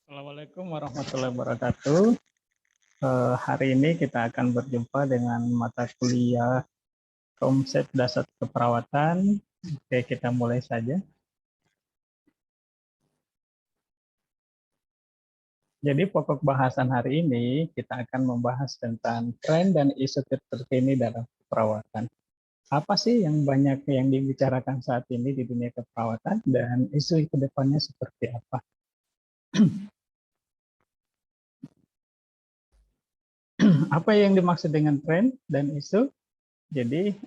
Assalamualaikum warahmatullahi wabarakatuh. Hari ini kita akan berjumpa dengan mata kuliah konsep dasar keperawatan. Oke, kita mulai saja. Jadi pokok bahasan hari ini kita akan membahas tentang tren dan isu terkini dalam keperawatan. Apa sih yang banyak yang dibicarakan saat ini di dunia keperawatan dan isu ke depannya seperti apa? Apa yang dimaksud dengan tren dan isu? Jadi,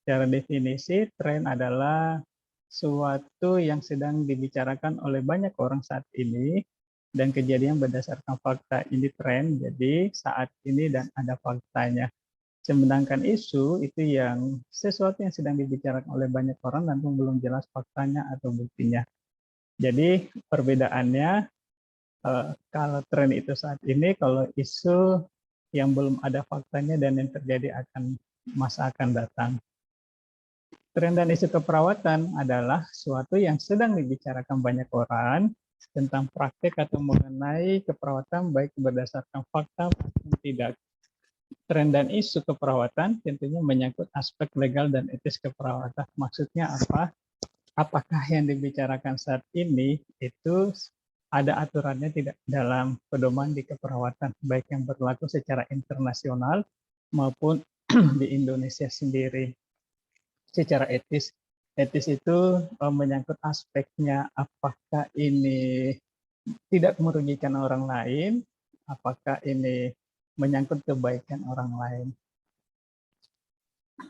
secara definisi, tren adalah suatu yang sedang dibicarakan oleh banyak orang saat ini, dan kejadian berdasarkan fakta. Ini tren, jadi saat ini dan ada faktanya. Sedangkan isu itu yang sesuatu yang sedang dibicarakan oleh banyak orang, namun belum jelas faktanya atau buktinya. Jadi perbedaannya, kalau tren itu saat ini, kalau isu yang belum ada faktanya dan yang terjadi akan masa akan datang. Tren dan isu keperawatan adalah suatu yang sedang dibicarakan banyak orang tentang praktek atau mengenai keperawatan baik berdasarkan fakta maupun tidak. Tren dan isu keperawatan tentunya menyangkut aspek legal dan etis keperawatan. Maksudnya apa? Apakah yang dibicarakan saat ini itu ada aturannya tidak dalam pedoman di keperawatan, baik yang berlaku secara internasional maupun di Indonesia sendiri. Secara etis, etis itu menyangkut aspeknya apakah ini tidak merugikan orang lain, apakah ini menyangkut kebaikan orang lain.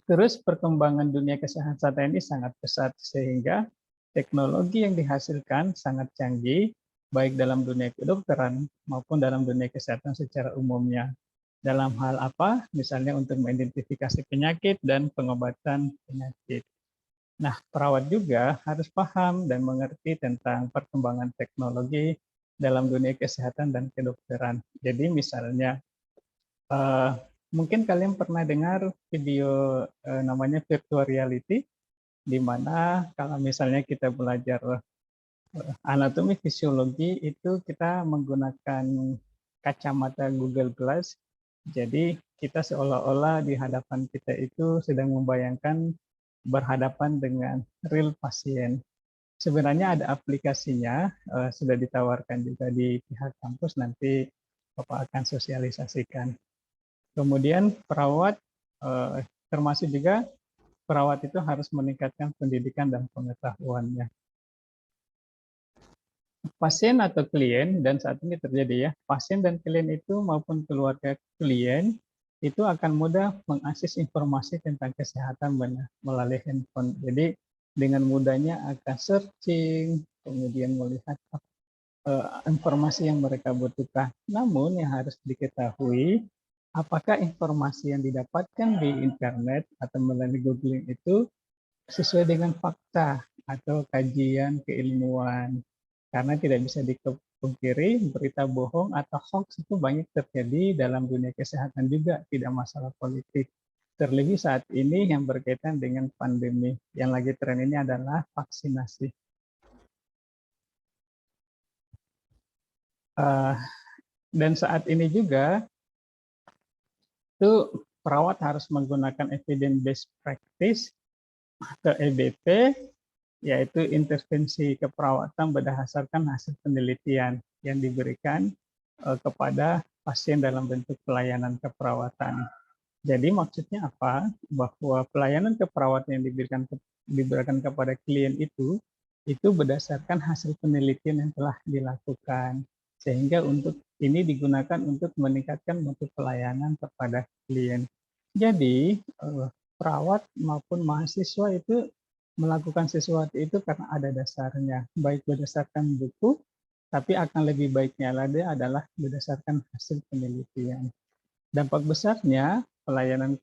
Terus perkembangan dunia kesehatan ini sangat pesat sehingga teknologi yang dihasilkan sangat canggih baik dalam dunia kedokteran maupun dalam dunia kesehatan secara umumnya. Dalam hal apa? Misalnya untuk mengidentifikasi penyakit dan pengobatan penyakit. Nah, perawat juga harus paham dan mengerti tentang perkembangan teknologi dalam dunia kesehatan dan kedokteran. Jadi misalnya, mungkin kalian pernah dengar video namanya virtual reality, di mana kalau misalnya kita belajar anatomi fisiologi itu kita menggunakan kacamata Google Glass. Jadi kita seolah-olah di hadapan kita itu sedang membayangkan berhadapan dengan real pasien. Sebenarnya ada aplikasinya, sudah ditawarkan juga di pihak kampus, nanti Bapak akan sosialisasikan. Kemudian perawat, termasuk juga perawat itu harus meningkatkan pendidikan dan pengetahuannya. Pasien atau klien, dan saat ini terjadi ya, pasien dan klien itu maupun keluarga klien itu akan mudah mengakses informasi tentang kesehatan melalui handphone. Jadi dengan mudahnya akan searching, kemudian melihat informasi yang mereka butuhkan. Namun yang harus diketahui, apakah informasi yang didapatkan di internet atau melalui googling itu sesuai dengan fakta atau kajian keilmuan. Karena tidak bisa dipungkiri, berita bohong atau hoax itu banyak terjadi dalam dunia kesehatan juga, tidak masalah politik. Terlebih saat ini yang berkaitan dengan pandemi. Yang lagi tren ini adalah vaksinasi. Dan saat ini juga, itu perawat harus menggunakan evidence based practice atau EBP, yaitu intervensi keperawatan berdasarkan hasil penelitian yang diberikan kepada pasien dalam bentuk pelayanan keperawatan. Jadi maksudnya apa? Bahwa pelayanan keperawatan yang diberikan kepada klien itu berdasarkan hasil penelitian yang telah dilakukan. Sehingga untuk ini digunakan untuk meningkatkan mutu pelayanan kepada klien. Jadi perawat maupun mahasiswa itu melakukan sesuatu itu karena ada dasarnya, baik berdasarkan buku, tapi akan lebih baiknya lagi adalah berdasarkan hasil penelitian. Dampak besarnya, pelayanan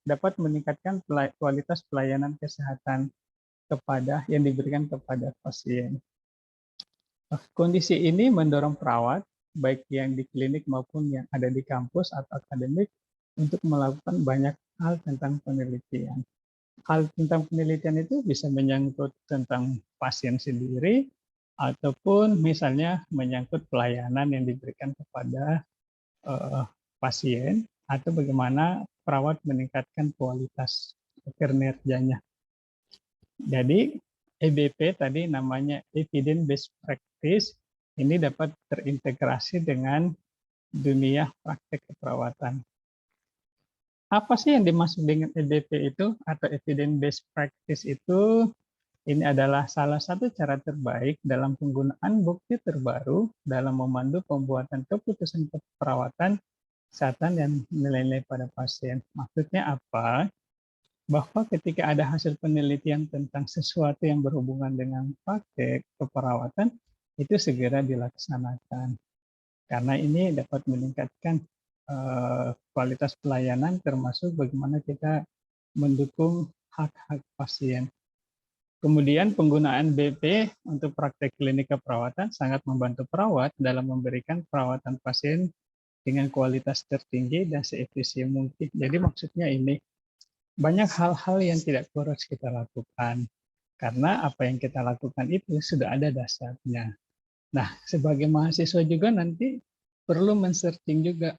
dapat meningkatkan kualitas pelayanan kesehatan yang diberikan kepada pasien. Kondisi ini mendorong perawat, baik yang di klinik maupun yang ada di kampus atau akademik, untuk melakukan banyak hal tentang penelitian. Hal tentang penelitian itu bisa menyangkut tentang pasien sendiri, ataupun misalnya menyangkut pelayanan yang diberikan kepada pasien, atau bagaimana perawat meningkatkan kualitas kinerjanya. Jadi EBP tadi namanya Evidence Based Practice, ini dapat terintegrasi dengan dunia praktek keperawatan. Apa sih yang dimaksud dengan EBP itu atau Evidence Based Practice itu? Ini adalah salah satu cara terbaik dalam penggunaan bukti terbaru dalam memandu pembuatan keputusan keperawatan, kesehatan, dan nilai-nilai pada pasien. Maksudnya apa? Bahwa ketika ada hasil penelitian tentang sesuatu yang berhubungan dengan praktek keperawatan, itu segera dilaksanakan. Karena ini dapat meningkatkan kualitas pelayanan, termasuk bagaimana kita mendukung hak-hak pasien. Kemudian penggunaan BP untuk praktek klinik keperawatan sangat membantu perawat dalam memberikan perawatan pasien dengan kualitas tertinggi dan seefisien mungkin. Jadi maksudnya ini, banyak hal-hal yang tidak harus kita lakukan. Karena apa yang kita lakukan itu sudah ada dasarnya. Nah, sebagai mahasiswa juga nanti perlu men-searching juga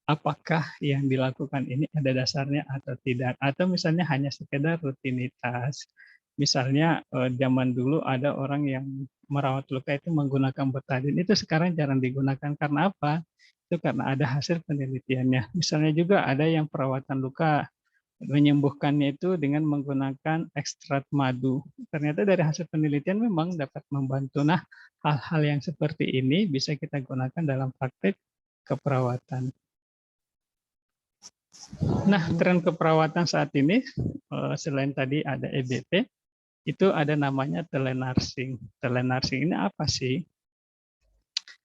apakah yang dilakukan ini ada dasarnya atau tidak, atau misalnya hanya sekedar rutinitas. Misalnya zaman dulu ada orang yang merawat luka itu menggunakan betadin, itu sekarang jarang digunakan. Karena apa? Itu karena ada hasil penelitiannya. Misalnya juga ada yang perawatan luka menyembuhkannya itu dengan menggunakan ekstrak madu. Ternyata dari hasil penelitian memang dapat membantu. Nah, hal-hal yang seperti ini bisa kita gunakan dalam praktek keperawatan. Nah, tren keperawatan saat ini, selain tadi ada EBP, itu ada namanya telenursing. Telenursing ini apa sih?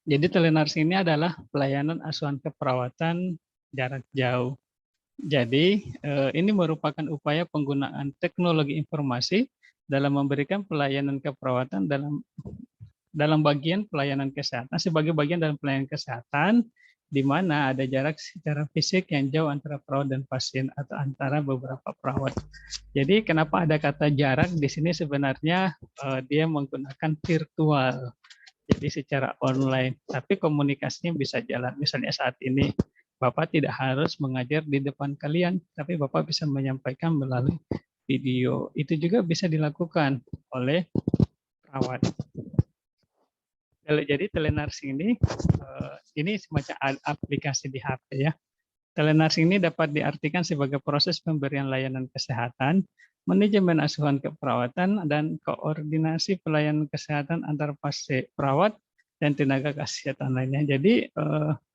Jadi telenursing ini adalah pelayanan asuhan keperawatan jarak jauh. Jadi ini merupakan upaya penggunaan teknologi informasi dalam memberikan pelayanan keperawatan dalam bagian pelayanan kesehatan, sebagai bagian dalam pelayanan kesehatan, di mana ada jarak secara fisik yang jauh antara perawat dan pasien atau antara beberapa perawat. Jadi kenapa ada kata jarak di sini, sebenarnya dia menggunakan virtual, jadi secara online, tapi komunikasinya bisa jalan. Misalnya saat ini Bapak tidak harus mengajar di depan kalian, tapi Bapak bisa menyampaikan melalui video. Itu juga bisa dilakukan oleh perawat. Jadi telenursing ini semacam aplikasi di HP ya. Telenursing ini dapat diartikan sebagai proses pemberian layanan kesehatan, manajemen asuhan keperawatan, dan koordinasi pelayanan kesehatan antar pasien, perawat, dan tenaga kesehatan lainnya. Jadi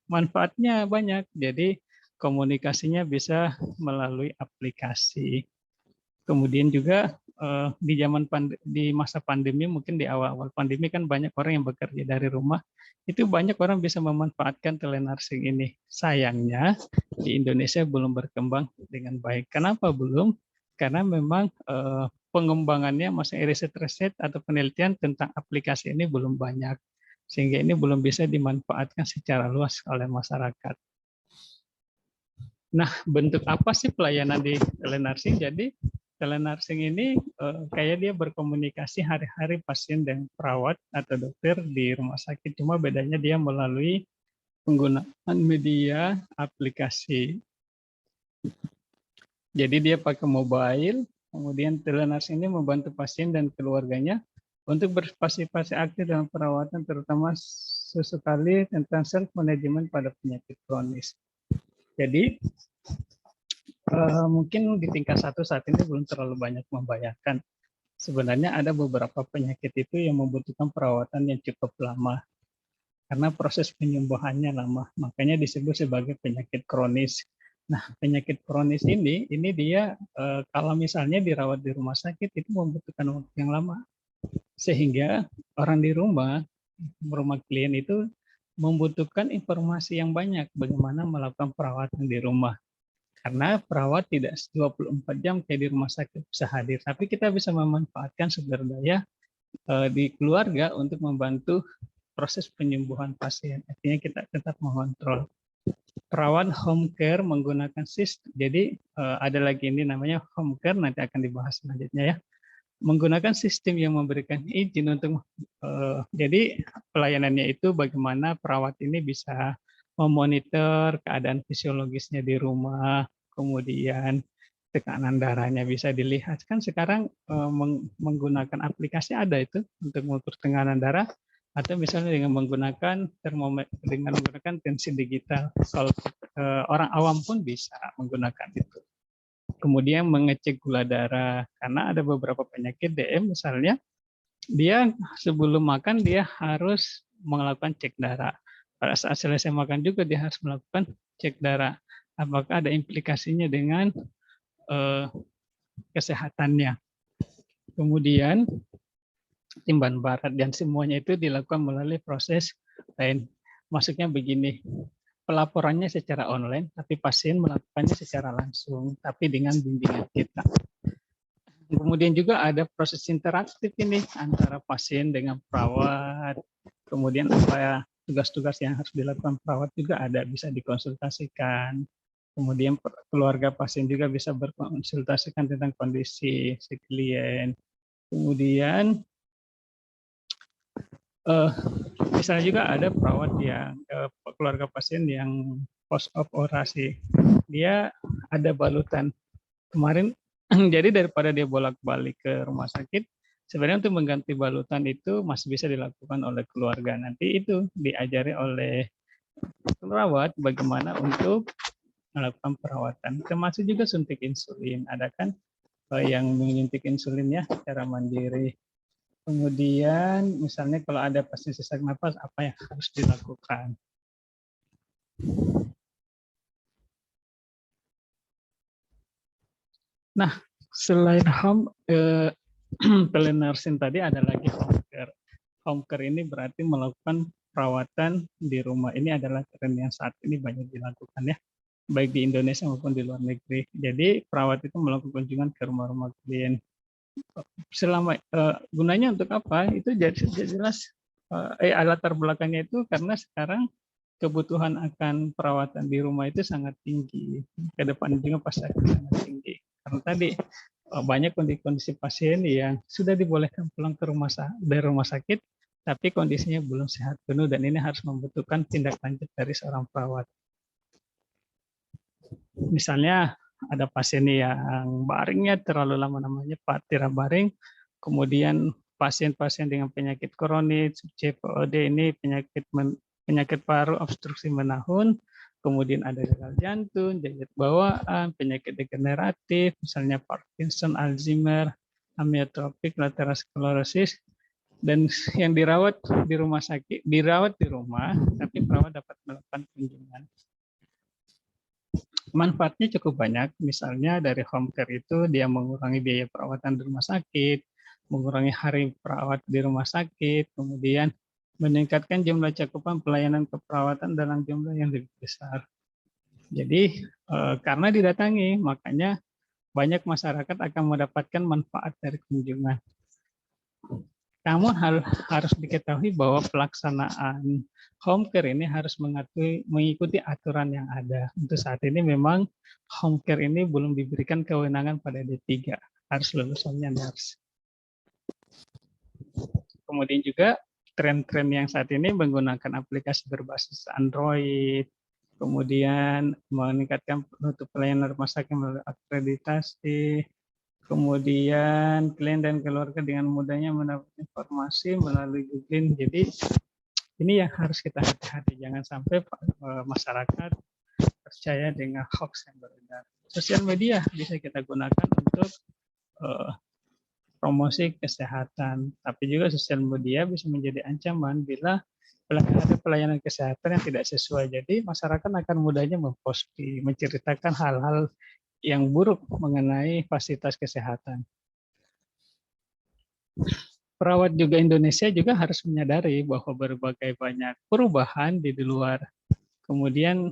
manfaatnya banyak. Jadi komunikasinya bisa melalui aplikasi. Kemudian juga di masa pandemi, mungkin di awal-awal pandemi kan banyak orang yang bekerja dari rumah, itu banyak orang bisa memanfaatkan telenursing ini. Sayangnya di Indonesia belum berkembang dengan baik. Kenapa belum? Karena memang pengembangannya, maksudnya riset-riset atau penelitian tentang aplikasi ini belum banyak, sehingga ini belum bisa dimanfaatkan secara luas oleh masyarakat. Nah, bentuk apa sih pelayanan di telenursing? Jadi telenursing ini kayak dia berkomunikasi hari-hari pasien dan perawat atau dokter di rumah sakit. Cuma bedanya dia melalui penggunaan media aplikasi. Jadi dia pakai mobile, kemudian telenursing ini membantu pasien dan keluarganya untuk berpartisipasi aktif dalam perawatan, terutama sesekali tentang self management pada penyakit kronis. Jadi mungkin di tingkat 1 saat ini belum terlalu banyak membayangkan. Sebenarnya ada beberapa penyakit itu yang membutuhkan perawatan yang cukup lama karena proses penyembuhannya lama. Makanya disebut sebagai penyakit kronis. Nah, penyakit kronis ini dia kalau misalnya dirawat di rumah sakit itu membutuhkan waktu yang lama. Sehingga orang di rumah klien itu membutuhkan informasi yang banyak bagaimana melakukan perawatan di rumah. Karena perawat tidak 24 jam kayak di rumah sakit bisa hadir, tapi kita bisa memanfaatkan sumber daya di keluarga untuk membantu proses penyembuhan pasien. Artinya kita tetap mengontrol. Perawat home care menggunakan sistem. Jadi ada lagi ini namanya home care, nanti akan dibahas selanjutnya ya. menggunakan sistem yang memberikan izin untuk jadi pelayanannya itu bagaimana perawat ini bisa memonitor keadaan fisiologisnya di rumah, kemudian tekanan darahnya bisa dilihat. Kan sekarang menggunakan aplikasi ada itu untuk mengukur tekanan darah, atau misalnya dengan menggunakan termometer, dengan menggunakan tensi digital. Kalau orang awam pun bisa menggunakan itu. Kemudian mengecek gula darah, karena ada beberapa penyakit DM misalnya, dia sebelum makan dia harus melakukan cek darah. Pada saat selesai makan juga dia harus melakukan cek darah. Apakah ada implikasinya dengan kesehatannya. Kemudian timban barat, dan semuanya itu dilakukan melalui proses lain. Maksudnya begini, pelaporannya secara online, tapi pasien melakukannya secara langsung, tapi dengan bimbingan kita. Kemudian juga ada proses interaktif ini antara pasien dengan perawat. Kemudian apa tugas-tugas yang harus dilakukan perawat juga ada, bisa dikonsultasikan. Kemudian keluarga pasien juga bisa berkonsultasikan tentang kondisi si klien. Kemudian misalnya juga ada perawat yang keluarga pasien yang post op orasi, dia ada balutan kemarin. Jadi daripada dia bolak-balik ke rumah sakit, sebenarnya untuk mengganti balutan itu masih bisa dilakukan oleh keluarga. Nanti itu diajari oleh perawat bagaimana untuk melakukan perawatan. Termasuk juga suntik insulin. Ada kan yang menyuntik insulin ya secara mandiri. Kemudian misalnya kalau ada pasien sesak napas, apa yang harus dilakukan? Nah, selain home telenursing tadi, ada lagi home care. Home care ini berarti melakukan perawatan di rumah. Ini adalah tren yang saat ini banyak dilakukan ya, baik di Indonesia maupun di luar negeri. Jadi perawat itu melakukan kunjungan ke rumah-rumah klien. Selama gunanya untuk apa? Itu jadi jelas latar belakangnya itu karena sekarang kebutuhan akan perawatan di rumah itu sangat tinggi. Ke depan juga pasti akan sangat tinggi. Karena tadi banyak kondisi pasien yang sudah dibolehkan pulang ke dari rumah sakit, tapi kondisinya belum sehat penuh, dan ini harus membutuhkan tindak lanjut dari seorang perawat. Misalnya ada pasien yang baringnya terlalu lama, namanya patira baring, kemudian pasien-pasien dengan penyakit kronis, CPOD, ini penyakit paru obstruksi menahun, kemudian ada gagal jantung, jangkit bawaan, penyakit degeneratif, misalnya Parkinson, Alzheimer, amyotropik lateral sklerosis, dan yang dirawat di rumah sakit, dirawat di rumah, tapi perawat dapat melakukan kunjungan. Manfaatnya cukup banyak, misalnya dari home care itu dia mengurangi biaya perawatan di rumah sakit, mengurangi hari perawat di rumah sakit, kemudian meningkatkan jumlah cakupan pelayanan keperawatan dalam jumlah yang lebih besar. Jadi karena didatangi, makanya banyak masyarakat akan mendapatkan manfaat dari kunjungan. Namun harus diketahui bahwa pelaksanaan home care ini harus mengikuti aturan yang ada. Untuk saat ini memang home care ini belum diberikan kewenangan pada D3, harus lulusannya nurse. Kemudian juga tren-tren yang saat ini menggunakan aplikasi berbasis Android, kemudian meningkatkan penutup pelayanan rumah sakit melalui akreditasi, kemudian klien dan keluarga dengan mudahnya mendapat informasi melalui Googling. Jadi ini yang harus kita hati-hati, jangan sampai masyarakat percaya dengan hoax yang beredar. Sosial media bisa kita gunakan untuk promosi kesehatan, tapi juga sosial media bisa menjadi ancaman bila ada pelayanan kesehatan yang tidak sesuai. Jadi masyarakat akan mudahnya memposting, menceritakan hal-hal yang buruk mengenai fasilitas kesehatan. Perawat juga Indonesia juga harus menyadari bahwa berbagai banyak perubahan di luar. Kemudian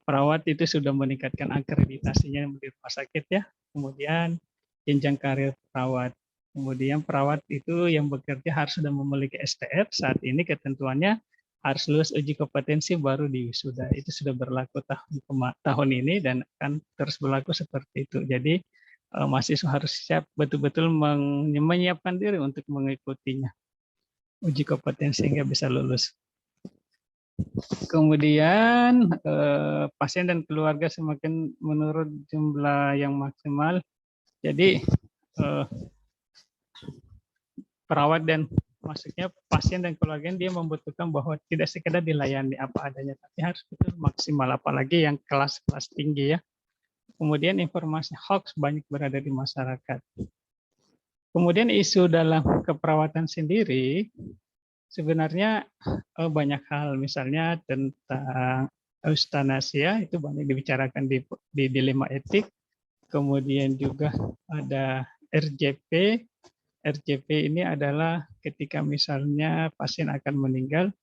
perawat itu sudah meningkatkan akreditasinya di rumah sakit ya. Kemudian jenjang karir perawat. Kemudian perawat itu yang bekerja harus sudah memiliki STR. Saat ini ketentuannya harus lulus uji kompetensi baru diwisuda. Itu sudah berlaku tahun ini dan akan terus berlaku seperti itu. Jadi mahasiswa harus siap betul-betul menyiapkan diri untuk mengikutinya. Uji kompetensi hingga bisa lulus. Kemudian pasien dan keluarga semakin menurut jumlah yang maksimal. Jadi perawat dan maksudnya pasien dan keluarga dia membutuhkan bahwa tidak sekedar dilayani apa adanya, tapi harus betul maksimal, apalagi yang kelas-kelas tinggi ya. Kemudian informasi hoax banyak berada di masyarakat. Kemudian isu dalam keperawatan sendiri sebenarnya banyak hal, misalnya tentang euthanasia itu banyak dibicarakan di dilema etik. Kemudian juga ada RJP. RJP ini adalah ketika misalnya pasien akan meninggal,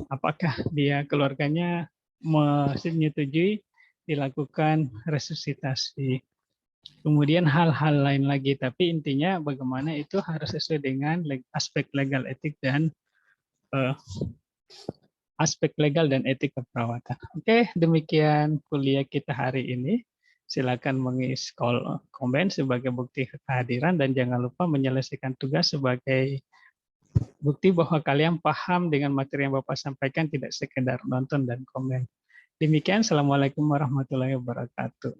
apakah dia keluarganya menyetujui dilakukan resusitasi. Kemudian hal-hal lain lagi, tapi intinya bagaimana itu harus sesuai dengan aspek legal etik dan aspek legal dan etik keperawatan. Oke, demikian kuliah kita hari ini. Silakan mengisi komen sebagai bukti kehadiran dan jangan lupa menyelesaikan tugas sebagai bukti bahwa kalian paham dengan materi yang Bapak sampaikan, tidak sekedar nonton dan komen. Demikian, Assalamualaikum warahmatullahi wabarakatuh.